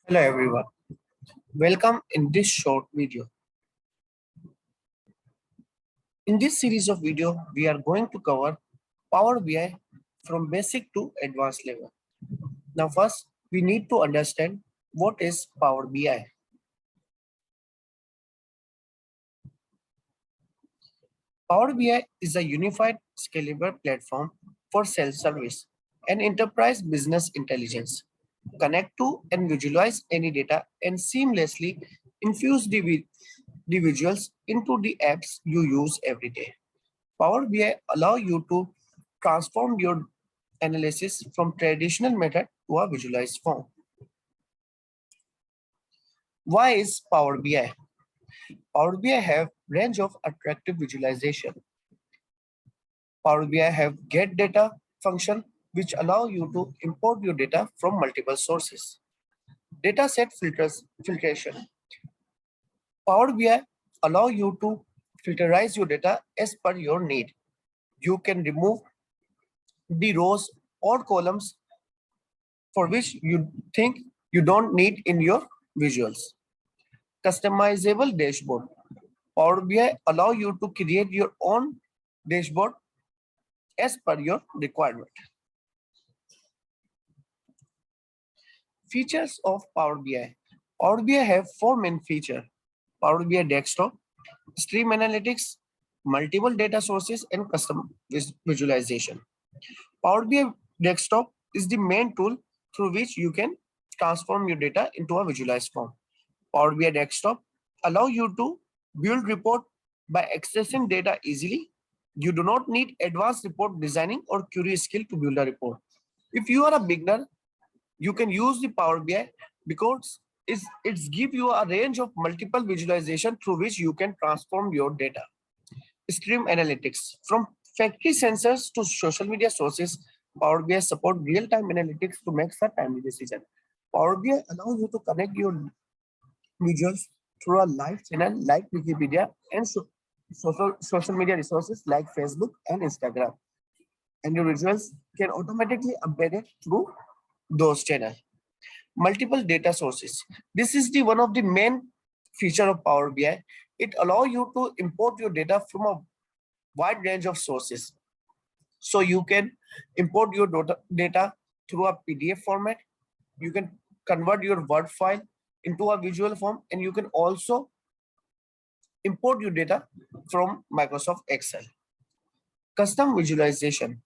Hello everyone, welcome in this short video. In this series of video, we are going to cover Power BI from basic to advanced level. Now first, we need to understand what is Power BI. Power BI is a unified scalable platform for self-service and enterprise business intelligence. Connect to and visualize any data and seamlessly infuse the visuals into the apps you use every day. Power BI allow you to transform your analysis from traditional method to a visualized form. Why is Power BI? Power BI have range of attractive visualization. Power BI have get data function which allow you to import your data from multiple sources. Data set filtration. Power BI allow you to filterize your data as per your need. You can remove the rows or columns for which you think you don't need in your visuals. Customizable dashboard. Power BI allow you to create your own dashboard as per your requirement. Features of Power BI. Power BI have four main features. Power BI Desktop, Stream Analytics, multiple data sources, and custom visualization. Power BI Desktop is the main tool through which you can transform your data into a visualized form. Power BI Desktop allow you to build report by accessing data easily. You do not need advanced report designing or query skill to build a report. If you are a beginner, you can use the Power BI because it's give you a range of multiple visualization through which you can transform your data. Stream analytics. From factory sensors to social media sources, Power BI support real-time analytics to make a timely decision. Power BI allow you to connect your visuals through a live channel like Wikipedia and social media resources like Facebook and Instagram. And your visuals can automatically update it through those channels. Multiple data sources. This is the one of the main feature of Power BI. It allows you to import your data from a wide range of sources. So you can import your data through a PDF format. You can convert your Word file into a visual form, and you can also import your data from Microsoft Excel. Custom visualization.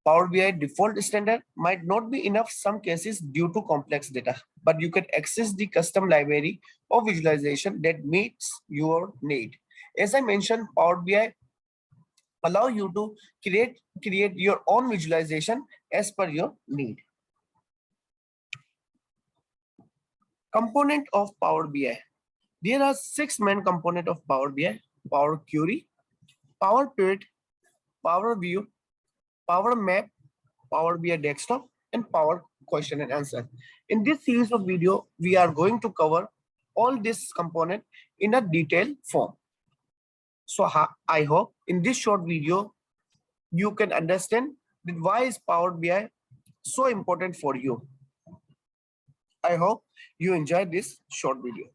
Power BI default standard might not be enough some cases due to complex data, but you can access the custom library of visualization that meets your need. As I mentioned, Power BI allow you to create your own visualization as per your need. Component of Power BI. There are 6 main components of Power BI: Power Query, Power Pivot, Power View, Power Map, Power BI Desktop, and Power Question and Answer. In this series of video, we are going to cover all these components in a detailed form. So I hope in this short video, you can understand that why is Power BI so important for you. I hope you enjoyed this short video.